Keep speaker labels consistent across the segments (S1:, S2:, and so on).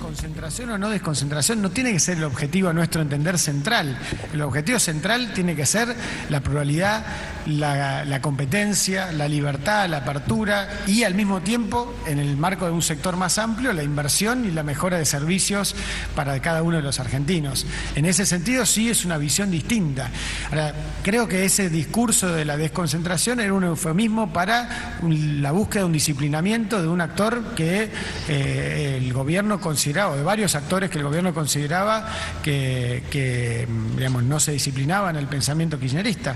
S1: concentración o no desconcentración no tiene que ser el objetivo a nuestro entender central. El objetivo central tiene que ser la pluralidad, la competencia, la libertad, la apertura y al mismo tiempo, en el marco de un sector más amplio, la inversión y la mejora de servicios para cada uno de los argentinos. En ese sentido sí es una visión distinta. Ahora, creo que ese discurso de la desconcentración era un eufemismo para la búsqueda de un disciplinamiento de un actor que el gobierno consideraba, o de varios actores que el gobierno consideraba que digamos, no se disciplinaba en el pensamiento kirchnerista.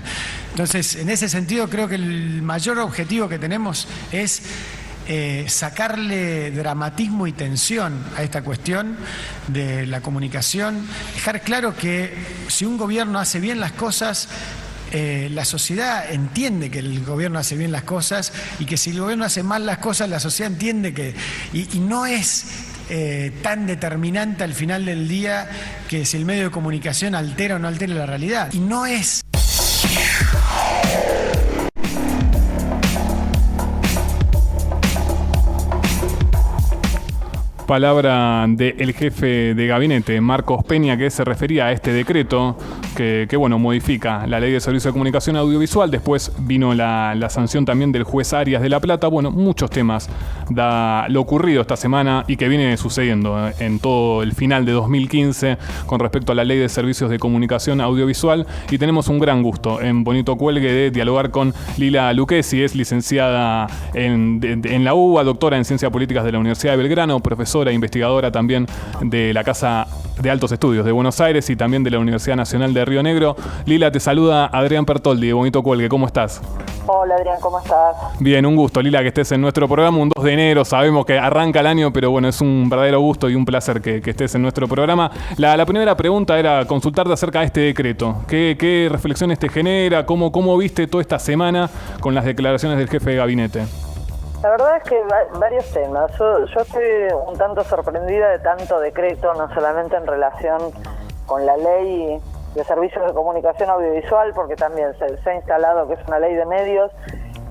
S1: Entonces, en ese sentido, creo que el mayor objetivo que tenemos es sacarle dramatismo y tensión a esta cuestión de la comunicación, dejar claro que si un gobierno hace bien las cosas, la sociedad entiende que el gobierno hace bien las cosas, y que si el gobierno hace mal las cosas, la sociedad entiende que... Y no es tan determinante al final del día que si el medio de comunicación altera o no altera la realidad. Y no es...
S2: Palabra del jefe de gabinete, Marcos Peña, que se refería a este decreto que bueno, modifica la Ley de Servicio de Comunicación Audiovisual. Después vino la sanción también del juez Arias de La Plata. Bueno, muchos temas da lo ocurrido esta semana y que viene sucediendo en todo el final de 2015 con respecto a la Ley de Servicios de Comunicación Audiovisual. Y tenemos un gran gusto en Bonito Cuelgue de dialogar con Lila Lucchesi. Es licenciada en la UBA, doctora en Ciencias Políticas de la Universidad de Belgrano, profesora e investigadora también de la Casa de Altos Estudios de Buenos Aires y también de la Universidad Nacional de Río Negro. Lila, te saluda Adrián Pertoldi de Bonito Cuelgue. ¿Cómo estás?
S3: Hola Adrián, ¿cómo estás?
S2: Bien, un gusto, Lila, que estés en nuestro programa un 2 de enero. Sabemos que arranca el año, pero bueno, es un verdadero gusto y un placer que estés en nuestro programa. La primera pregunta era consultarte acerca de este decreto. ¿Qué reflexiones te genera? ¿Cómo viste toda esta semana con las declaraciones del jefe de gabinete?
S3: La verdad es que varios temas. Yo estoy un tanto sorprendida de tanto decreto, no solamente en relación con la ley de servicios de comunicación audiovisual, porque también se ha instalado que es una ley de medios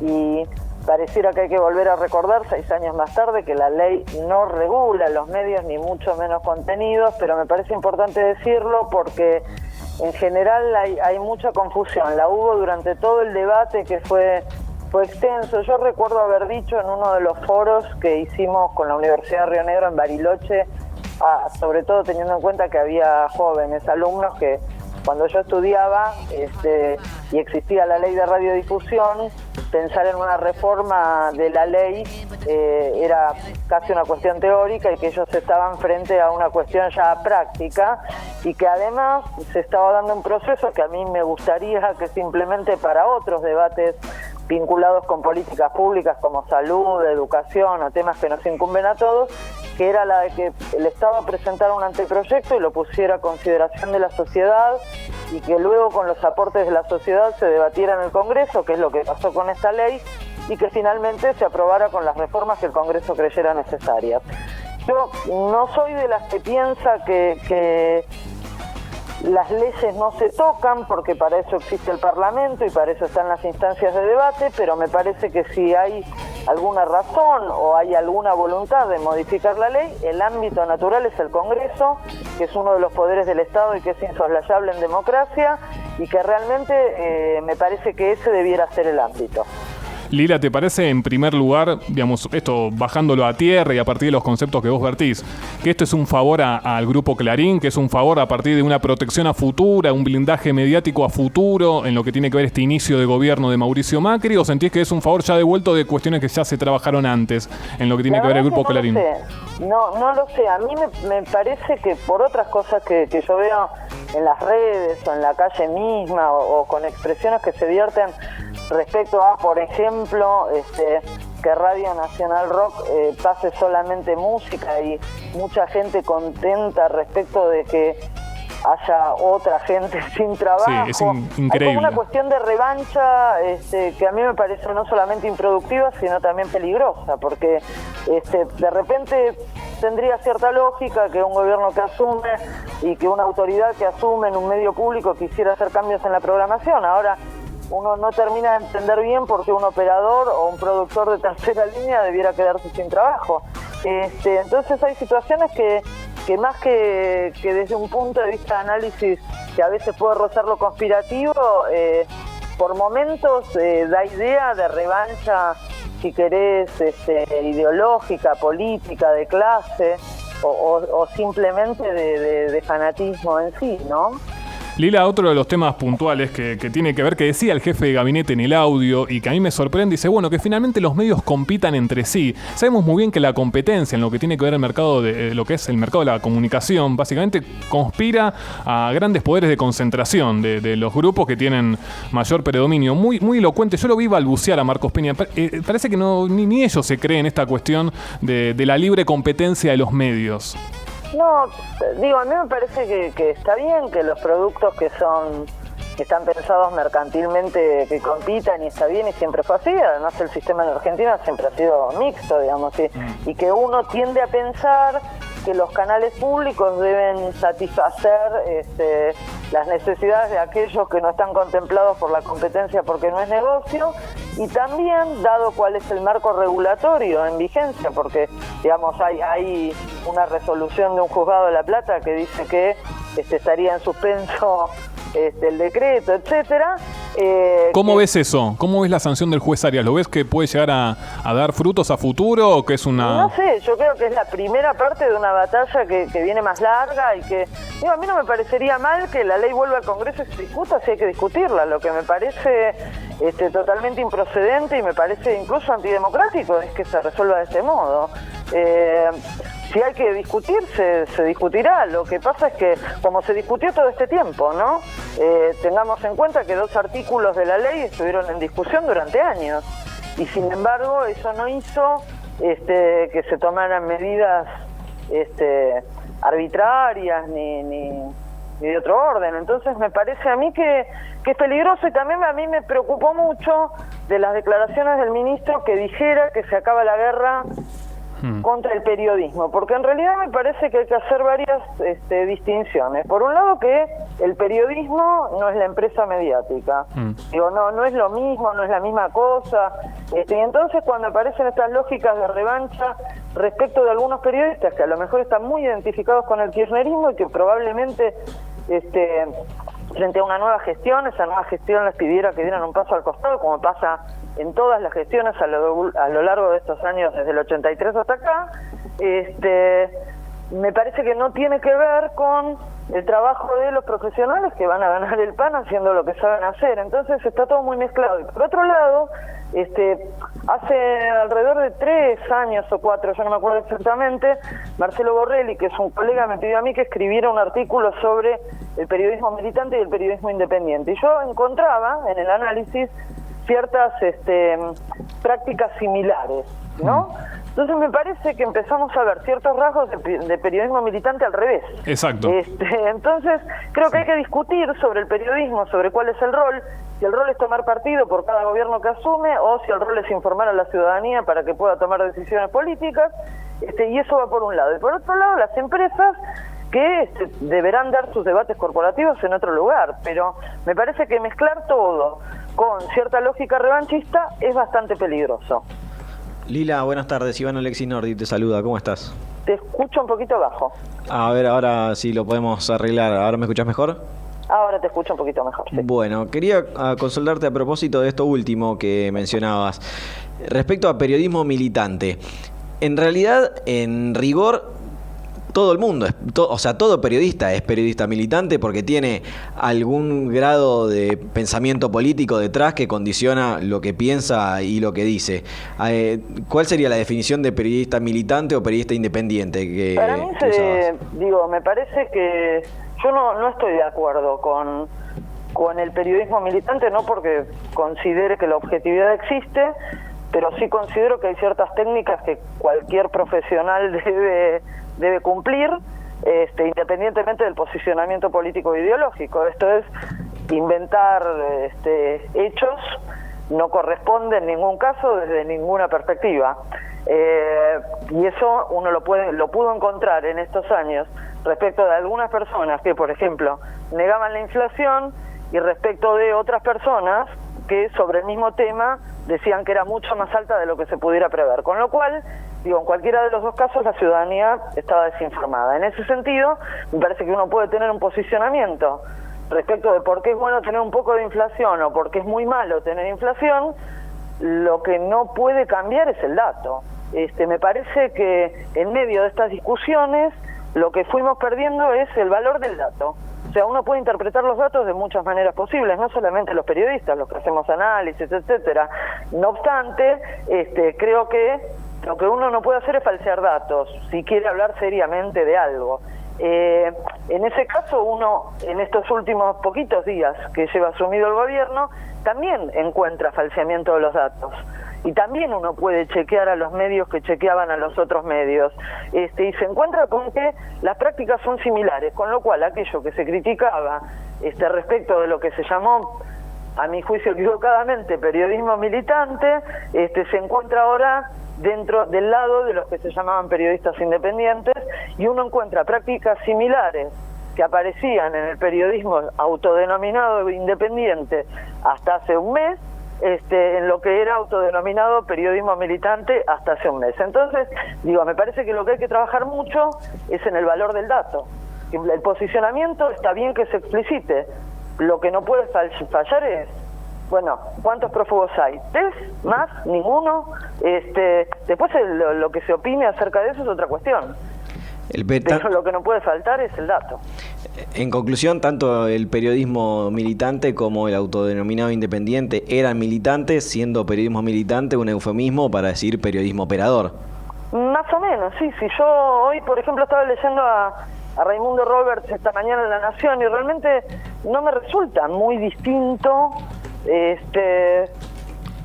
S3: y pareciera que hay que volver a recordar 6 años más tarde que la ley no regula los medios ni mucho menos contenidos, pero me parece importante decirlo porque en general hay mucha confusión. La hubo durante todo el debate que fue extenso. Yo recuerdo haber dicho en uno de los foros que hicimos con la Universidad de Río Negro en Bariloche, sobre todo teniendo en cuenta que había jóvenes alumnos que cuando yo estudiaba y existía la ley de radiodifusión, pensar en una reforma de la ley era casi una cuestión teórica y que ellos estaban frente a una cuestión ya práctica y que además se estaba dando un proceso que a mí me gustaría que se implemente para otros debates vinculados con políticas públicas como salud, educación o temas que nos incumben a todos, que era la de que el Estado presentara un anteproyecto y lo pusiera a consideración de la sociedad y que luego con los aportes de la sociedad se debatiera en el Congreso, que es lo que pasó con esta ley, y que finalmente se aprobara con las reformas que el Congreso creyera necesarias. Yo no soy de las que piensa que las leyes no se tocan, porque para eso existe el Parlamento y para eso están las instancias de debate, pero me parece que si hay alguna razón o hay alguna voluntad de modificar la ley, el ámbito natural es el Congreso, que es uno de los poderes del Estado y que es insoslayable en democracia, y que realmente me parece que ese debiera ser el ámbito.
S2: Lila, ¿te parece, en primer lugar, digamos, esto bajándolo a tierra y a partir de los conceptos que vos vertís, que esto es un favor al Grupo Clarín, que es un favor a partir de una protección a futura, un blindaje mediático a futuro en lo que tiene que ver este inicio de gobierno de Mauricio Macri, o sentís que es un favor ya devuelto de cuestiones que ya se trabajaron antes en lo que tiene que ver el Grupo Clarín?
S3: No lo sé. A mí me parece que por otras cosas que yo veo en las redes o en la calle misma o con expresiones que se vierten respecto a, por ejemplo, que Radio Nacional Rock pase solamente música y mucha gente contenta respecto de que haya otra gente sin trabajo.
S2: Sí, es increíble.
S3: Hay como una cuestión de revancha que a mí me parece no solamente improductiva, sino también peligrosa, porque de repente tendría cierta lógica que un gobierno que asume y que una autoridad que asume en un medio público quisiera hacer cambios en la programación. Ahora, uno no termina de entender bien por qué un operador o un productor de tercera línea debiera quedarse sin trabajo. Entonces hay situaciones que que más que desde un punto de vista de análisis que a veces puede rozar lo conspirativo, por momentos da idea de revancha, si querés, ideológica, política, de clase, o simplemente de fanatismo en sí, ¿no?
S2: Lila, otro de los temas puntuales que tiene que ver, que decía el jefe de gabinete en el audio y que a mí me sorprende, dice, bueno, que finalmente los medios compitan entre sí. Sabemos muy bien que la competencia en lo que tiene que ver el mercado de lo que es el mercado de la comunicación, básicamente conspira a grandes poderes de concentración de los grupos que tienen mayor predominio. Muy, muy elocuente. Yo lo vi balbucear a Marcos Peña. Parece que ni ellos se creen esta cuestión de la libre competencia de los medios.
S3: No, digo, a mí me parece que está bien que los productos que están pensados mercantilmente que compitan, y está bien, y siempre fue así. Además, el sistema en Argentina siempre ha sido mixto, digamos, y que uno tiende a pensar que los canales públicos deben satisfacer las necesidades de aquellos que no están contemplados por la competencia porque no es negocio, y también dado cuál es el marco regulatorio en vigencia, porque digamos hay una resolución de un juzgado de La Plata que dice que estaría en suspenso el decreto, etcétera.
S2: ¿Cómo ves eso? ¿Cómo ves la sanción del juez Arias? ¿Lo ves que puede llegar a dar frutos a futuro o que es una...?
S3: No sé, yo creo que es la primera parte de una batalla que viene más larga y que... Digo, a mí no me parecería mal que la ley vuelva al Congreso y se discuta si hay que discutirla. Lo que me parece totalmente improcedente y me parece incluso antidemocrático es que se resuelva de este modo. Si hay que discutir, se discutirá. Lo que pasa es que, como se discutió todo este tiempo, ¿no? Tengamos en cuenta que 2 artículos de la ley estuvieron en discusión durante años. Y sin embargo, eso no hizo que se tomaran medidas arbitrarias ni de otro orden. Entonces me parece a mí que es peligroso, y también a mí me preocupó mucho de las declaraciones del ministro que dijera que se acaba la guerra contra el periodismo, porque en realidad me parece que hay que hacer varias distinciones. Por un lado, que el periodismo no es la empresa mediática. Digo, no es lo mismo, no es la misma cosa. Y entonces cuando aparecen estas lógicas de revancha respecto de algunos periodistas que a lo mejor están muy identificados con el kirchnerismo y que probablemente frente a una nueva gestión, esa nueva gestión les pidiera que dieran un paso al costado, como pasa en todas las gestiones a lo largo de estos años, desde el 83 hasta acá, me parece que no tiene que ver con el trabajo de los profesionales que van a ganar el pan haciendo lo que saben hacer. Entonces está todo muy mezclado. Y por otro lado, hace alrededor de 3 años o 4, yo no me acuerdo exactamente, Marcelo Borrelli, que es un colega, me pidió a mí que escribiera un artículo sobre el periodismo militante y el periodismo independiente. Y yo encontraba en el análisis ciertas prácticas similares, ¿no? Entonces me parece que empezamos a ver ciertos rasgos de periodismo militante al revés.
S2: Exacto.
S3: Entonces creo que hay que discutir sobre el periodismo, sobre cuál es el rol, si el rol es tomar partido por cada gobierno que asume o si el rol es informar a la ciudadanía para que pueda tomar decisiones políticas, y eso va por un lado. Y por otro lado, las empresas que deberán dar sus debates corporativos en otro lugar, pero me parece que mezclar todo con cierta lógica revanchista es bastante peligroso.
S4: Lila, buenas tardes. Iván Alexis Nordi te saluda. ¿Cómo estás?
S3: Te escucho un poquito bajo.
S4: A ver, ahora sí lo podemos arreglar. ¿Ahora me escuchás mejor?
S3: Ahora te escucho un poquito mejor, sí.
S4: Bueno, quería consultarte a propósito de esto último que mencionabas. Respecto a periodismo militante. En realidad, en rigor, todo el mundo, todo periodista es periodista militante porque tiene algún grado de pensamiento político detrás que condiciona lo que piensa y lo que dice. ¿Cuál sería la definición de periodista militante o periodista independiente?
S3: Para mí, me parece que yo no estoy de acuerdo con el periodismo militante, no porque considere que la objetividad existe, pero sí considero que hay ciertas técnicas que cualquier profesional debe cumplir, independientemente del posicionamiento político e ideológico. Esto es, inventar hechos no corresponde en ningún caso desde ninguna perspectiva. Y eso uno lo pudo encontrar en estos años respecto de algunas personas que, por ejemplo, negaban la inflación, y respecto de otras personas que sobre el mismo tema decían que era mucho más alta de lo que se pudiera prever. Con lo cual, Digo, en cualquiera de los dos casos la ciudadanía estaba desinformada. En ese sentido, me parece que uno puede tener un posicionamiento respecto de por qué es bueno tener un poco de inflación o por qué es muy malo tener inflación. Lo que no puede cambiar es el dato. Me parece que en medio de estas discusiones lo que fuimos perdiendo es el valor del dato. O sea, uno puede interpretar los datos de muchas maneras posibles, no solamente los periodistas, los que hacemos análisis, etcétera. No obstante, creo que lo que uno no puede hacer es falsear datos, si quiere hablar seriamente de algo. En ese caso, uno, en estos últimos poquitos días que lleva asumido el gobierno, también encuentra falseamiento de los datos. Y también uno puede chequear a los medios que chequeaban a los otros medios. Y se encuentra con que las prácticas son similares, con lo cual aquello que se criticaba respecto de lo que se llamó, a mi juicio equivocadamente, periodismo militante, se encuentra ahora dentro del lado de los que se llamaban periodistas independientes, y uno encuentra prácticas similares que aparecían en el periodismo autodenominado independiente hasta hace un mes, en lo que era autodenominado periodismo militante hasta hace un mes. Entonces, me parece que lo que hay que trabajar mucho es en el valor del dato. El posicionamiento está bien que se explicite, lo que no puede fallar es, bueno, ¿cuántos prófugos hay? ¿3? ¿Más? ¿Ninguno? Después lo que se opine acerca de eso es otra cuestión. Pero lo que no puede faltar es el dato.
S4: En conclusión, tanto el periodismo militante como el autodenominado independiente eran militantes, siendo periodismo militante un eufemismo para decir periodismo operador.
S3: Más o menos, sí. Yo hoy, por ejemplo, estaba leyendo a Raimundo Roberts esta mañana en La Nación y realmente no me resulta muy distinto de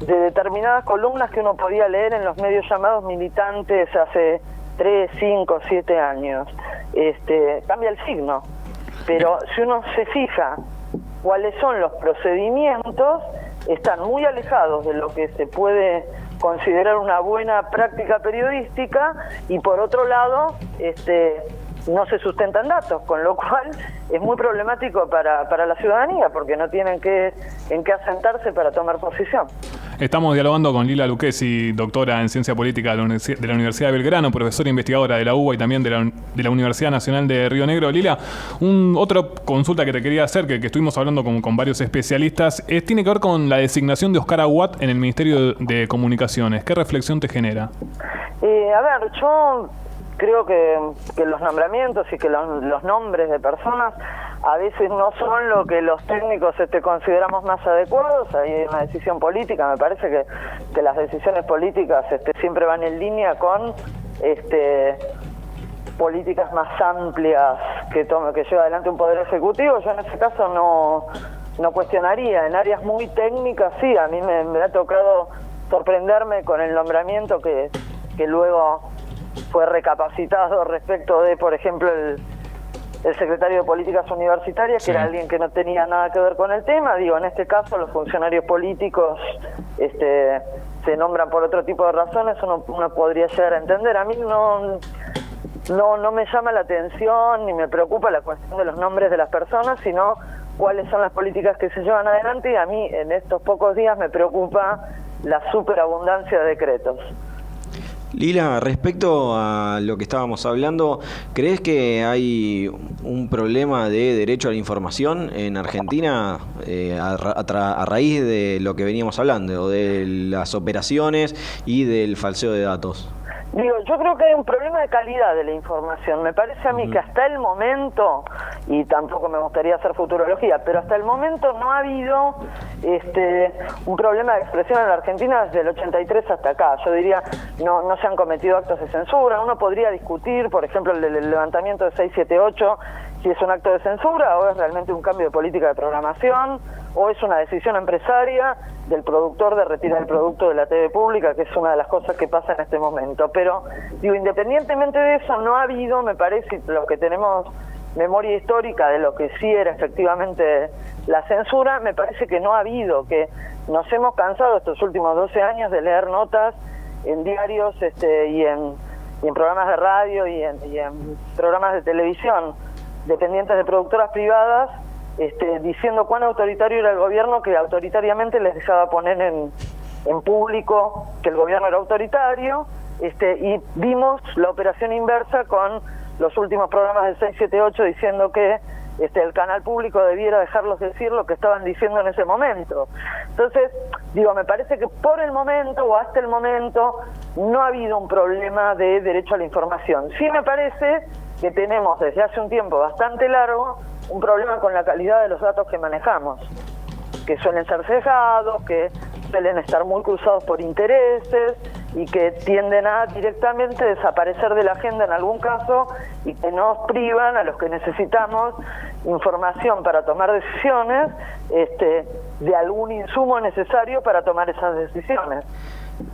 S3: determinadas columnas que uno podía leer en los medios llamados militantes hace 3, 5, 7 años. Cambia el signo, pero si uno se fija cuáles son los procedimientos, están muy alejados de lo que se puede considerar una buena práctica periodística, y por otro lado no se sustentan datos, con lo cual es muy problemático para la ciudadanía, porque no tienen en qué asentarse para tomar posición.
S2: Estamos dialogando con Lila Lucchesi, doctora en Ciencia Política de la Universidad de Belgrano, profesora investigadora de la UBA y también de la Universidad Nacional de Río Negro. Lila, otra consulta que te quería hacer, que estuvimos hablando con varios especialistas, tiene que ver con la designación de Oscar Aguat en el Ministerio de Comunicaciones. ¿Qué reflexión te genera?
S3: Yo creo que los nombramientos y que los nombres de personas a veces no son lo que los técnicos consideramos más adecuados. Hay una decisión política. Me parece que las decisiones políticas siempre van en línea con políticas más amplias que lleva adelante un poder ejecutivo. Yo en ese caso no cuestionaría. En áreas muy técnicas sí, a mí me ha tocado sorprenderme con el nombramiento que luego fue recapacitado respecto de, por ejemplo, el secretario de Políticas Universitarias, que era alguien que no tenía nada que ver con el tema. En este caso los funcionarios políticos se nombran por otro tipo de razones, uno podría llegar a entender. A mí no me llama la atención ni me preocupa la cuestión de los nombres de las personas, sino cuáles son las políticas que se llevan adelante, y a mí en estos pocos días me preocupa la superabundancia de decretos.
S4: Lila, respecto a lo que estábamos hablando, ¿crees que hay un problema de derecho a la información en Argentina a raíz de lo que veníamos hablando, de las operaciones y del falseo de datos?
S3: Yo creo que hay un problema de calidad de la información. Me parece a mí que hasta el momento, y tampoco me gustaría hacer futurología, pero hasta el momento no ha habido un problema de expresión en la Argentina desde el 83 hasta acá. Yo diría, no se han cometido actos de censura. Uno podría discutir, por ejemplo, el levantamiento de 678, si es un acto de censura o es realmente un cambio de política de programación, o es una decisión empresaria del productor de retirar el producto de la TV pública, que es una de las cosas que pasa en este momento. Pero, independientemente de eso, no ha habido, me parece, los que tenemos memoria histórica de lo que sí era efectivamente la censura, me parece que no ha habido, que nos hemos cansado estos últimos 12 años de leer notas en diarios y en programas de radio y en programas de televisión dependientes de productoras privadas, diciendo cuán autoritario era el gobierno, que autoritariamente les dejaba poner en público que el gobierno era autoritario, y vimos la operación inversa con los últimos programas del 678 diciendo que el canal público debiera dejarlos decir lo que estaban diciendo en ese momento. Entonces, me parece que por el momento o hasta el momento no ha habido un problema de derecho a la información. Sí me parece que tenemos desde hace un tiempo bastante largo un problema con la calidad de los datos que manejamos, que suelen ser sesgados, que suelen estar muy cruzados por intereses y que tienden a directamente desaparecer de la agenda en algún caso y que nos privan a los que necesitamos información para tomar decisiones de algún insumo necesario para tomar esas decisiones.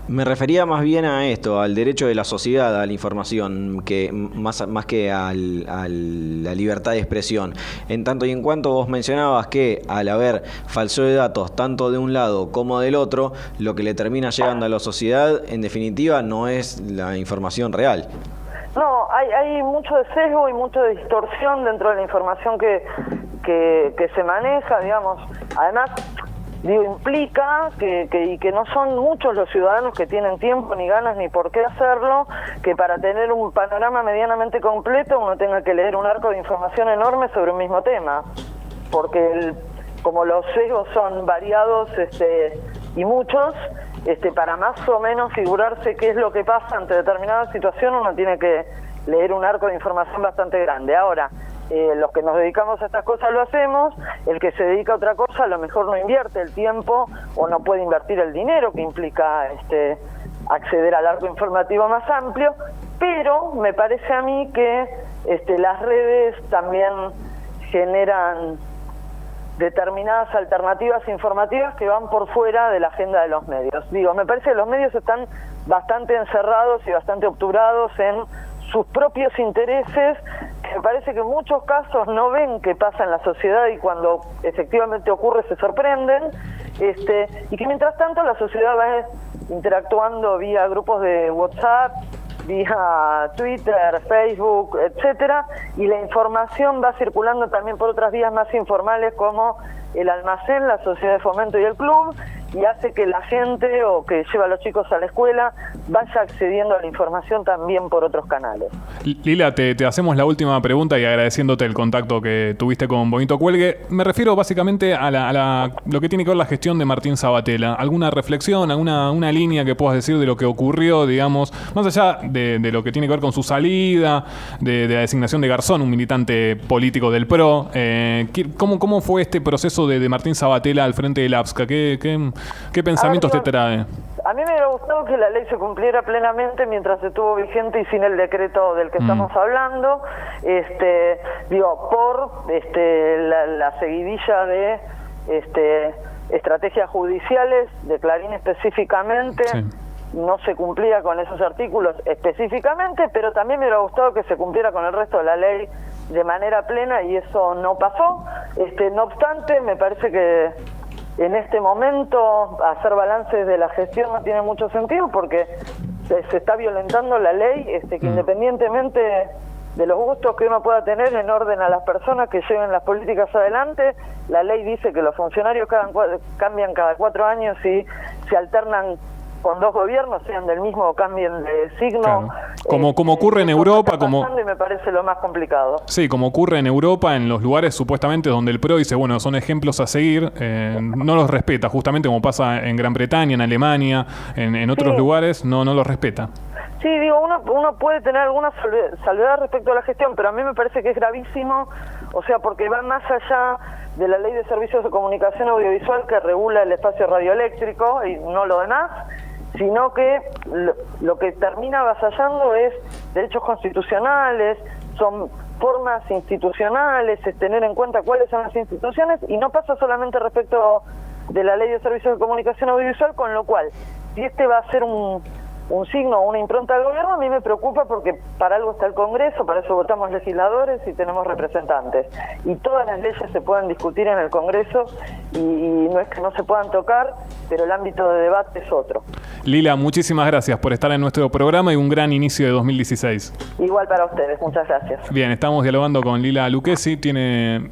S4: Me refería más bien a esto, al derecho de la sociedad a la información, que más que a la libertad de expresión. En tanto y en cuanto vos mencionabas que al haber falseo de datos tanto de un lado como del otro, lo que le termina llegando a la sociedad, en definitiva, no es la información real.
S3: No, hay mucho de sesgo y mucha distorsión dentro de la información que se maneja, digamos. Además, implica que no son muchos los ciudadanos que tienen tiempo, ni ganas, ni por qué hacerlo, que para tener un panorama medianamente completo uno tenga que leer un arco de información enorme sobre un mismo tema, porque como los sesgos son variados y muchos, para más o menos figurarse qué es lo que pasa ante determinada situación uno tiene que leer un arco de información bastante grande. Ahora, los que nos dedicamos a estas cosas lo hacemos, el que se dedica a otra cosa a lo mejor no invierte el tiempo o no puede invertir el dinero que implica acceder al arco informativo más amplio, pero me parece a mí que las redes también generan determinadas alternativas informativas que van por fuera de la agenda de los medios. Me parece que los medios están bastante encerrados y bastante obturados en sus propios intereses, que me parece que en muchos casos no ven qué pasa en la sociedad y cuando efectivamente ocurre se sorprenden, y que mientras tanto la sociedad va interactuando vía grupos de WhatsApp, vía Twitter, Facebook, etcétera, y la información va circulando también por otras vías más informales como el almacén, la sociedad de fomento y el club, y hace que la gente o que lleva a los chicos a la escuela vaya accediendo a la información también por otros canales.
S2: Lila, te hacemos la última pregunta y agradeciéndote el contacto que tuviste con Bonito Cuelgue. Me refiero básicamente a lo que tiene que ver la gestión de Martín Sabatella. ¿Alguna reflexión, una línea que puedas decir de lo que ocurrió, digamos, más allá de lo que tiene que ver con su salida, de la designación de Garzón, un militante político del PRO? ¿Cómo fue este proceso de Martín Sabatella al frente del APSCA? ¿Qué pensamientos te trae?
S3: A mí me hubiera gustado que la ley se cumpliera plenamente mientras estuvo vigente y sin el decreto del que estamos hablando, por la seguidilla de estrategias judiciales de Clarín específicamente. Sí. No se cumplía con esos artículos específicamente, pero también me hubiera gustado que se cumpliera con el resto de la ley de manera plena y eso no pasó. No obstante, me parece que en este momento hacer balances de la gestión no tiene mucho sentido porque se está violentando la ley, que independientemente de los gustos que uno pueda tener en orden a las personas que lleven las políticas adelante, la ley dice que los funcionarios cambian cada 4 años y se alternan con 2 gobiernos, sean del mismo o cambien de signo. Claro.
S2: Como ocurre en Europa,
S3: y me parece lo más complicado.
S2: Sí, como ocurre en Europa, en los lugares supuestamente donde el PRO dice, bueno, son ejemplos a seguir, no los respeta, justamente como pasa en Gran Bretaña, en Alemania, en otros lugares, no los respeta.
S3: Sí, uno puede tener alguna salvedad respecto a la gestión, pero a mí me parece que es gravísimo, porque va más allá de la Ley de Servicios de Comunicación Audiovisual que regula el espacio radioeléctrico y no lo demás, sino que lo que termina avasallando es derechos constitucionales, son formas institucionales, es tener en cuenta cuáles son las instituciones, y no pasa solamente respecto de la Ley de Servicios de Comunicación Audiovisual, con lo cual, si va a ser un signo o una impronta del gobierno, a mí me preocupa porque para algo está el Congreso, para eso votamos legisladores y tenemos representantes. Y todas las leyes se pueden discutir en el Congreso y no es que no se puedan tocar, pero el ámbito de debate es otro.
S2: Lila, muchísimas gracias por estar en nuestro programa y un gran inicio de 2016.
S3: Igual para ustedes, muchas gracias.
S2: Bien, estamos dialogando con Lila Lucchesi, tiene